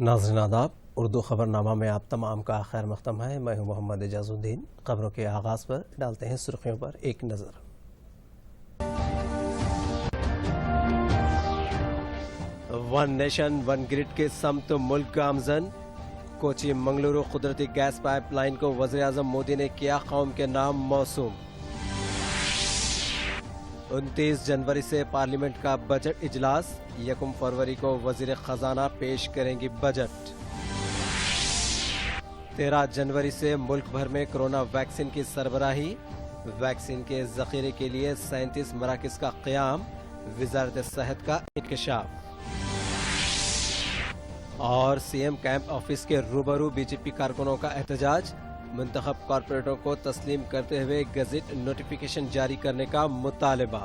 नाज़रीन आदाब, उर्दू खबरनामा में आप तमाम का खैर मख्तम है। मैं हूं मोहम्मद एजाजुद्दीन। खबरों के आगाज़ पर डालते हैं सुर्खियों पर एक नज़र। वन नेशन वन ग्रिड के समत मुल्क गामजन। कोची मंगलुरु कुदरती गैस पाइपलाइन को वज़ीर-ए-आज़म मोदी ने किया कौम के नाम मौसूम। 29 जनवरी से पार्लियामेंट का बजट इजलास, 1 फरवरी को वजीर खजाना पेश करेंगी बजट। 13 जनवरी से मुल्क भर में कोरोना वैक्सीन की सरबराही, वैक्सीन के जखीरे के लिए 37 मराकज़ का क़याम, वज़ारत सेहत का इंकशाफ। और सीएम कैंप ऑफिस के रूबरू बीजेपी कारकुनों का एहतजाज, मुंतखब कॉरपोरेटरों को तस्लीम करते हुए गज़ट नोटिफिकेशन जारी करने का मुतालबा।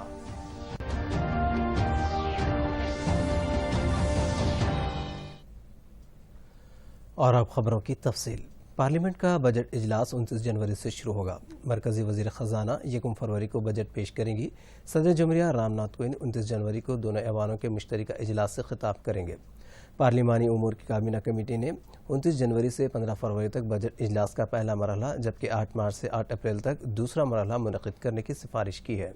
और अब खबरों की तफसील। पार्लियामेंट का बजट इजलास 29 जनवरी से शुरू होगा। मरकजी वजीर खजाना 1 फरवरी को बजट पेश करेंगी। सदर जमहूरिया रामनाथ कोविंद 29 जनवरी को दोनों ऐवानों के मुश्तरका इजलास से खिताब करेंगे। पार्लिमानी उमूर की काबीना कमेटी ने 29 जनवरी से 15 फरवरी तक बजट इजलास का पहला मरहला, जबकि 8 मार्च से 8 अप्रैल तक दूसरा मरहला मुनक़िद करने की सिफारिश की है।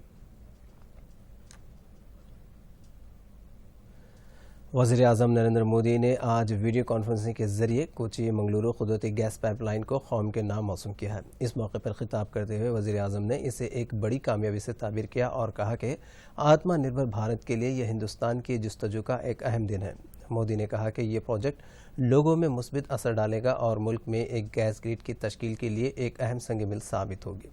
वज़ीर-ए-आज़म नरेंद्र मोदी ने आज वीडियो कॉन्फ्रेंसिंग के जरिए कोची मंगलुरु कुदरती गैस पाइपलाइन को कौम के नाम मौसूम किया है। इस मौके पर खिताब करते हुए वज़ीर-ए-आज़म ने इसे एक बड़ी कामयाबी से ताबीर किया और कहा कि आत्मनिर्भर भारत के लिए यह हिंदुस्तान की जस्तजू का एक अहम दिन है। मोदी ने कहा कि ये प्रोजेक्ट लोगों में मुस्बित असर डालेगा और मुल्क में एक गैस ग्रिड की तश्कील के लिए एक अहम संग-मिल साबित होगी।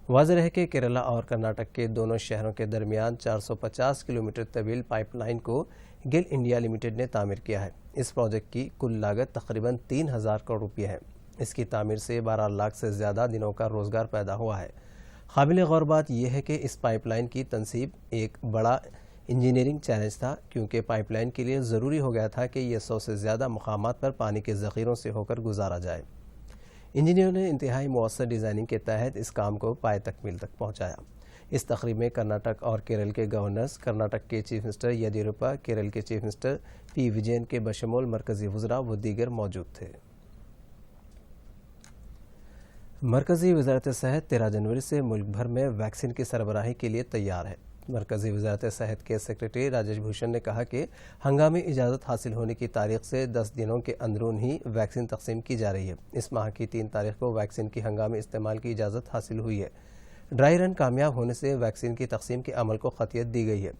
वाज़ेह है कि केरला और कर्नाटक के दोनों शहरों के दरमियान 450 किलोमीटर तवील पाइपलाइन को गेल इंडिया लिमिटेड ने तामीर किया है। इस प्रोजेक्ट की कुल लागत तकरीबन 3000 करोड़ रुपये है। इसकी तामीर से 12 लाख से ज़्यादा दिनों का रोज़गार पैदा हुआ है। काबिल गौर बात यह है कि इस पाइपलाइन की तनसीब एक बड़ा इंजीनियरिंग चैलेंज था, क्योंकि पाइपलाइन के लिए ज़रूरी हो गया था कि यह 100 से ज़्यादा मकामात पर पानी के ज़ख़ीरों से होकर गुजारा जाए। इंजीनियरों ने इंतहाई मुअस्सर डिज़ाइनिंग के तहत इस काम को पाए तकमील तक पहुँचाया। इस तकरीब में कर्नाटक और केरल के गवर्नर्स, कर्नाटक के चीफ मिनिस्टर येदियुरप्पा, केरल के चीफ मिनिस्टर पी विजयन के बशमूल मरकजी वज़रा व दीगर मौजूद थे। मरकजी वज़ारत सेहत 13 जनवरी से मुल्क भर में वैक्सीन की सरबराही के लिए तैयार है। मरकजी वज़ारत सेहत के सेक्रेटरी राजेश भूषण ने कहा कि हंगामी इजाज़त हासिल होने की तारीख से 10 दिनों के अंदरून ही वैक्सीन तकसीम की जा रही है। इस माह की 3 तारीख को वैक्सीन की हंगामी इस्तेमाल की इजाज़त हासिल हुई है। ड्राई रन कामयाब होने से वैक्सीन की तकसीम के अमल को ख़तियत दी गई है।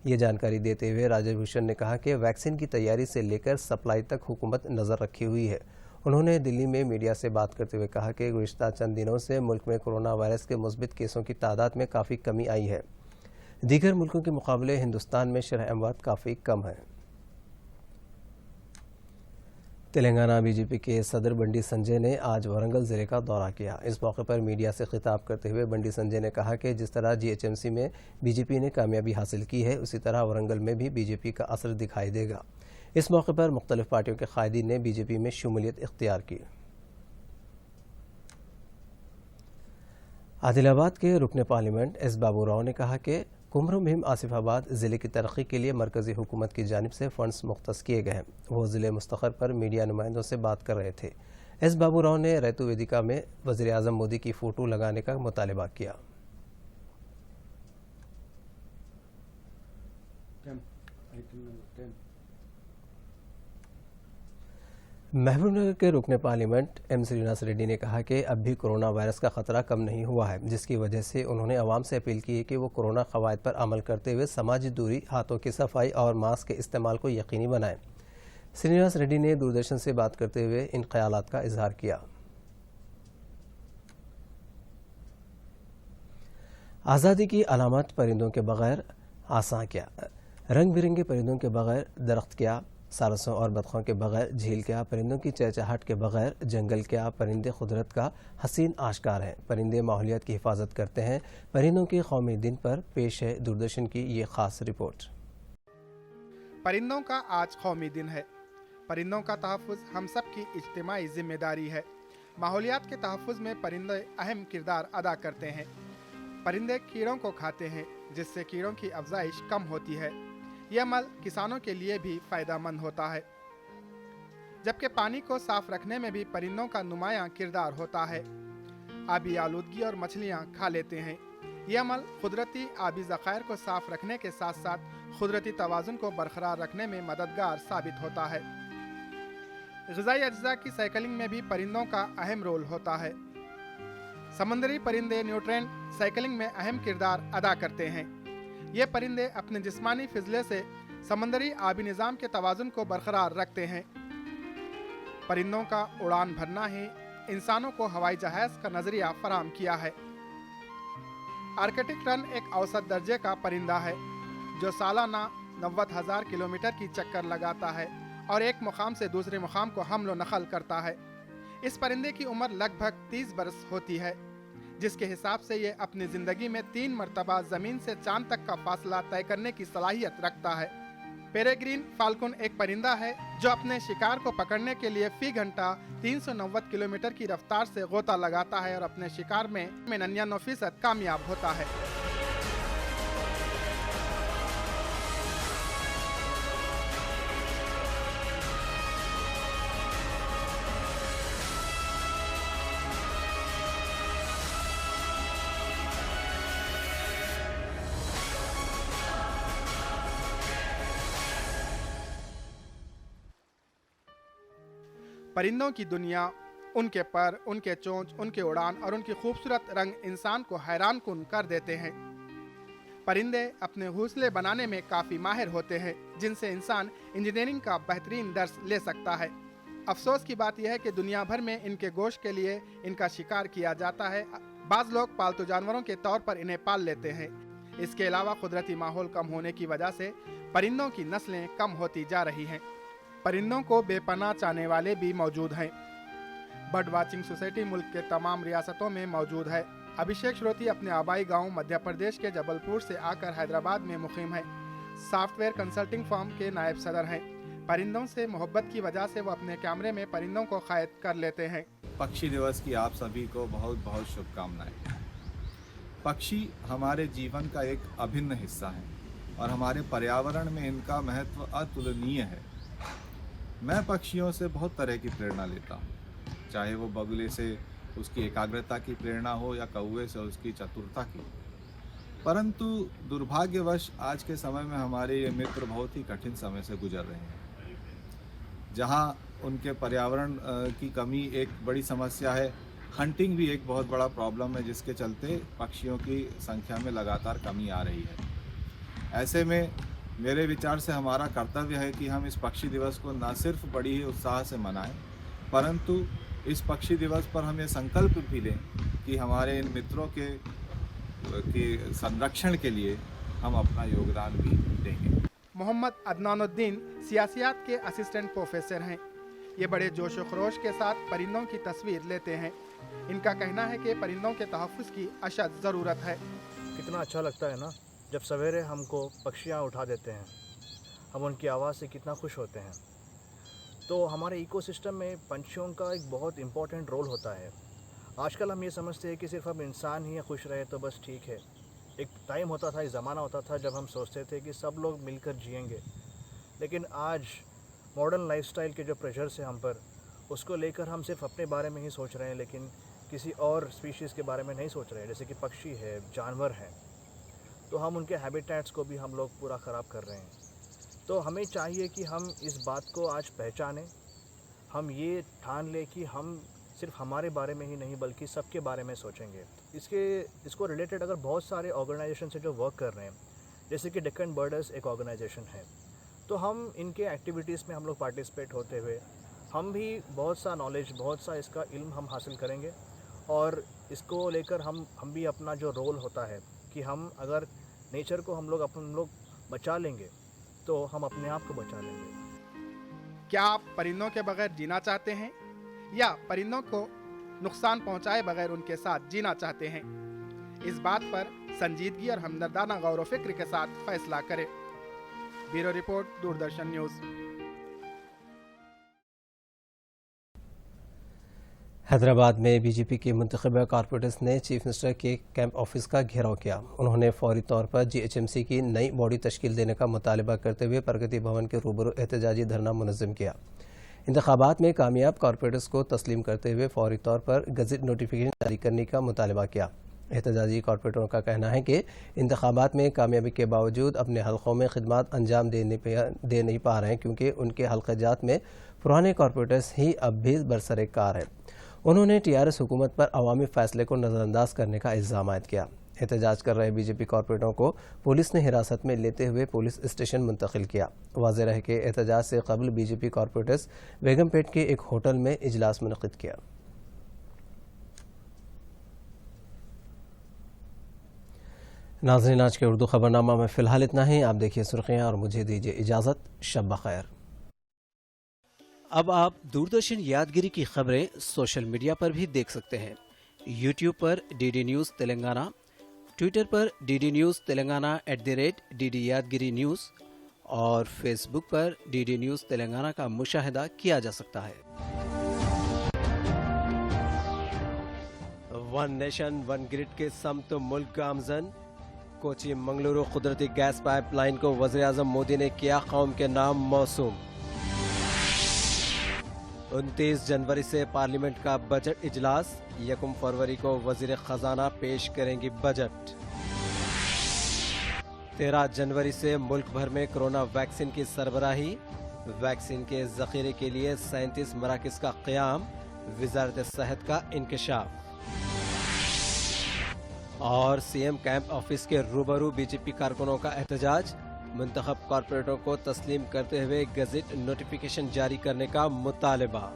ये जानकारी देते हुए राजेश भूषण ने कहा कि वैक्सीन की तैयारी से लेकर सप्लाई तक हुकूमत नज़र रखी हुई है। उन्होंने दिल्ली में मीडिया से बात करते हुए कहा कि गुज़िश्ता चंद दिनों से मुल्क में कोरोना वायरस के मुस्बित केसों की तादाद में काफ़ी कमी आई है। दीगर मुल्कों के मुकाबले हिंदुस्तान में शरह अमवात काफ़ी कम है। तेलंगाना बीजेपी के सदर बंडी संजय ने आज वरंगल ज़िले का दौरा किया। इस मौके पर मीडिया से खिताब करते हुए बंडी संजय ने कहा कि जिस तरह जीएचएमसी में बीजेपी ने कामयाबी हासिल की है, उसी तरह वरंगल में भी बीजेपी का असर दिखाई देगा। इस मौके पर मुख्तलिफ पार्टियों के कायदीन ने बीजेपी में शमूलियत इख्तियार की। आदिलाबाद के रुकन पार्लियामेंट एस बाबू राव ने कहा कि कुमरू मुहिम आसिफाबाद ज़िले की तरक्की के लिए मरकज़ी हुकूमत की जानिब से फ़ंड्स मुख्तस किए गए हैं। वो ज़िले मुस्तक़र पर मीडिया नुमाइंदों से बात कर रहे थे। एस बाबू राव ने रैतु वेदिका में वज़ीर-ए-आज़म मोदी की फ़ोटो लगाने का मुतालबा किया। महबूबनगर के रुकन पार्लियामेंट एम श्रीनिवास रेड्डी ने कहा कि अब भी कोरोना वायरस का खतरा कम नहीं हुआ है, जिसकी वजह से उन्होंने अवाम से अपील की है कि वो कोरोना कवायद पर अमल करते हुए समाजी दूरी, हाथों की सफाई और मास्क के इस्तेमाल को यकीनी बनाएं। श्रीनिवास रेड्डी ने दूरदर्शन से बात करते हुए इन ख्यालात का इजहार किया। आज़ादी की अलामत परिंदों के बगैर आसां क्या, रंग बिरंगे परिंदों के बगैर दरख्त क्या, सारसों और बतखों के बगैर झील क्या, परिंदों की चहचहाहट के बगैर जंगल क्या, परिंदे कुदरत का हसीन आश्कार हैं। परिंदे माहौलियत की हिफाजत करते हैं। परिंदों के कौमी दिन पर पेश है दूरदर्शन की ये खास रिपोर्ट। परिंदों का आज कौमी दिन है। परिंदों का तहफ़्फ़ुज़ हम सब की इज्तिमाई जिम्मेदारी है। माहौलियात के तहफ़्फ़ुज़ में परिंदे अहम किरदार अदा करते हैं। परिंदे कीड़ों को खाते हैं, जिससे कीड़ों की अफजाइश कम होती है। यह अमल किसानों के लिए भी फ़ायदेमंद होता है। जबकि पानी को साफ रखने में भी परिंदों का नुमायां किरदार होता है। आबी आलूदगी और मछलियां खा लेते हैं। ये अमल कुदरती आबी ज़खायर को साफ रखने के साथ साथ कुदरती तवाज़ुन को बरकरार रखने में मददगार साबित होता है। ग़िज़ाई अज्जा की साइकिलिंग में भी परिंदों का अहम रोल होता है। समंदरी परिंदे न्यूट्रिएंट साइकिलिंग में अहम किरदार अदा करते हैं। ये परिंदे अपने जिस्मानी फिजले से समंदरी आबी निज़ाम के तवाज़ुन को बरकरार रखते हैं। परिंदों का उड़ान भरना ही इंसानों को हवाई जहाज़ का नज़रिया फराहम किया है। आर्कटिक टर्न एक औसत दर्जे का परिंदा है जो सालाना 90,000 किलोमीटर की चक्कर लगाता है और एक मुकाम से दूसरे मुकाम को हमलो नकल करता है। इस परिंदे की उम्र लगभग 30 बरस होती है, जिसके हिसाब से ये अपनी ज़िंदगी में 3 मरतबा ज़मीन से चांद तक का फासला तय करने की सलाहियत रखता है। पेरेग्रीन फाल्कन एक परिंदा है जो अपने शिकार को पकड़ने के लिए फी घंटा 390 किलोमीटर की रफ्तार से गोता लगाता है और अपने शिकार में 99% कामयाब होता है। परिंदों की दुनिया, उनके पर, उनके चोंच, उनके उड़ान और उनकी खूबसूरत रंग इंसान को हैरान कुन कर देते हैं। परिंदे अपने घोंसले बनाने में काफ़ी माहिर होते हैं, जिनसे इंसान इंजीनियरिंग का बेहतरीन दर्स ले सकता है। अफसोस की बात यह है कि दुनिया भर में इनके गोश्त के लिए इनका शिकार किया जाता है। बाज़ लोग पालतू जानवरों के तौर पर इन्हें पाल लेते हैं। इसके अलावा कुदरती माहौल कम होने की वजह से परिंदों की नस्लें कम होती जा रही हैं। परिंदों को बेपनाह चाहने वाले भी मौजूद हैं। बर्ड वाचिंग सोसाइटी मुल्क के तमाम रियासतों में मौजूद है। अभिषेक श्रोती अपने आबाई गांव मध्य प्रदेश के जबलपुर से आकर हैदराबाद में मुकीम है। सॉफ्टवेयर कंसल्टिंग फर्म के नायब सदर हैं। परिंदों से मोहब्बत की वजह से वो अपने कैमरे में परिंदों को कैद कर लेते हैं। पक्षी दिवस की आप सभी को बहुत बहुत शुभकामनाएं। पक्षी हमारे जीवन का एक अभिन्न हिस्सा है और हमारे पर्यावरण में इनका महत्व अतुलनीय है। मैं पक्षियों से बहुत तरह की प्रेरणा लेता हूँ, चाहे वो बगुले से उसकी एकाग्रता की प्रेरणा हो या कौवे से उसकी चतुरता की। परंतु दुर्भाग्यवश आज के समय में हमारे ये मित्र बहुत ही कठिन समय से गुजर रहे हैं, जहाँ उनके पर्यावरण की कमी एक बड़ी समस्या है। हंटिंग भी एक बहुत बड़ा प्रॉब्लम है, जिसके चलते पक्षियों की संख्या में लगातार कमी आ रही है। ऐसे में मेरे विचार से हमारा कर्तव्य है कि हम इस पक्षी दिवस को न सिर्फ बड़ी ही उत्साह से मनाएं, परंतु इस पक्षी दिवस पर हम ये संकल्प भी लें कि हमारे इन मित्रों के संरक्षण के लिए हम अपना योगदान भी देंगे। मोहम्मद अदनानुद्दीन सियासियात के असिस्टेंट प्रोफेसर हैं। ये बड़े जोश व खरोश के साथ परिंदों की तस्वीर लेते हैं। इनका कहना है कि परिंदों के तहफ़्फ़ुज़ की अशद ज़रूरत है। कितना अच्छा लगता है ना जब सवेरे हमको पक्षियाँ उठा देते हैं, हम उनकी आवाज़ से कितना खुश होते हैं। तो हमारे इकोसिस्टम में पंछियों का एक बहुत इम्पोर्टेंट रोल होता है। आजकल हम ये समझते हैं कि सिर्फ हम इंसान ही खुश रहे तो बस ठीक है। एक टाइम होता था, एक ज़माना होता था जब हम सोचते थे कि सब लोग मिलकर जिएंगे, लेकिन आज मॉडर्न लाइफस्टाइल के जो प्रेशर्स है हम पर, उसको लेकर हम सिर्फ अपने बारे में ही सोच रहे हैं, लेकिन किसी और स्पीशीज़ के बारे में नहीं सोच रहे हैं। जैसे कि पक्षी है, जानवर हैं, तो हम उनके हैबिटेट्स को भी हम लोग पूरा ख़राब कर रहे हैं। तो हमें चाहिए कि हम इस बात को आज पहचानें, हम ये ठान लें कि हम सिर्फ हमारे बारे में ही नहीं बल्कि सबके बारे में सोचेंगे। इसको रिलेटेड अगर बहुत सारे ऑर्गेनाइजेशन से जो वर्क कर रहे हैं, जैसे कि डेक्कन बर्डर्स एक ऑर्गेनाइजेशन है, तो हम इनके एक्टिविटीज़ में हम लोग पार्टिसिपेट होते हुए हम भी बहुत सा नॉलेज, बहुत सा इसका इल्म हम हासिल करेंगे और इसको लेकर हम भी अपना जो रोल होता है कि हम अगर नेचर को हम लोग बचा लेंगे तो हम अपने आप को बचा लेंगे। क्या आप परिंदों के बगैर जीना चाहते हैं या परिंदों को नुकसान पहुंचाए बगैर उनके साथ जीना चाहते हैं? इस बात पर संजीदगी और हमदर्दाना गौर व फिक्र के साथ फैसला करें। Bureau report, Doordarshan news. Hyderabad में बीजेपी के मुंतखबा कारपोरेटर्स ने चीफ मिनिस्टर के कैंप ऑफिस का घेराव किया। उन्होंने फौरी तौर पर जीएचएमसी की नई बॉडी तश्कील देने का मुतालबा करते हुए प्रगति भवन के रूबरू एहतजाजी धरना मुनज़्ज़म किया। انتخابات میں کامیاب کارپوریٹرز کو تسلیم کرتے ہوئے فوری طور پر گزٹ نوٹیفیکیشن جاری کرنے کا مطالبہ کیا۔ احتجاجی کارپوریٹروں کا کہنا ہے کہ انتخابات میں کامیابی کے باوجود اپنے حلقوں میں خدمات انجام دے نہیں پا رہے ہیں کیونکہ ان کے حلقہ جات میں پرانے کارپوریٹرز ہی اب بھی برسر کار ہیں۔ انہوں نے TRS حکومت پر عوامی فیصلے کو نظر انداز کرنے کا الزام عائد کیا۔ احتجاج کر رہے BJP کارپوریٹروں کو پولیس نے حراست میں لیتے ہوئے پولیس اسٹیشن منتقل کیا۔ واضح رہے کہ احتجاج سے قبل BJP کارپوریٹرز بیگم پیٹ کے ایک ہوٹل میں اجلاس منعقد کیا۔ ناظرین، آج کے اردو خبرنامہ میں فی الحال اتنا ہی۔ آپ دیکھیے سرخیاں اور مجھے دیجیے اجازت۔ شب بخیر۔ اب آپ دوردرشن یادگیری کی خبریں سوشل میڈیا پر بھی دیکھ سکتے ہیں۔ یوٹیوب پر DD نیوز تلنگانہ، ٹویٹر پر DD news Telangana @DD Yadagiri news اور فیس بک پر DD نیوز تلنگانہ کا مشاہدہ کیا جا سکتا ہے۔ ون نیشن ون گرڈ کے سمت ملک گامزن، کوچی منگلورو قدرتی گیس پائپ لائن کو وزیر اعظم مودی نے کیا قوم کے نام موسوم۔ 29 جنوری سے پارلیمنٹ کا بجٹ اجلاس، 1 فروری کو وزیر خزانہ پیش کریں گی بجٹ۔ 13 جنوری سے ملک بھر میں کرونا ویکسین کی سربراہی، ویکسین کے ذخیرے کے لیے 37 مراکز کا قیام، وزارت صحت کا انکشاف۔ اور CM کیمپ آفس کے روبرو BJP کارکنوں کا احتجاج، منتخب کارپوریٹروں کو تسلیم کرتے ہوئے گزٹ نوٹیفیکیشن جاری کرنے کا مطالبہ۔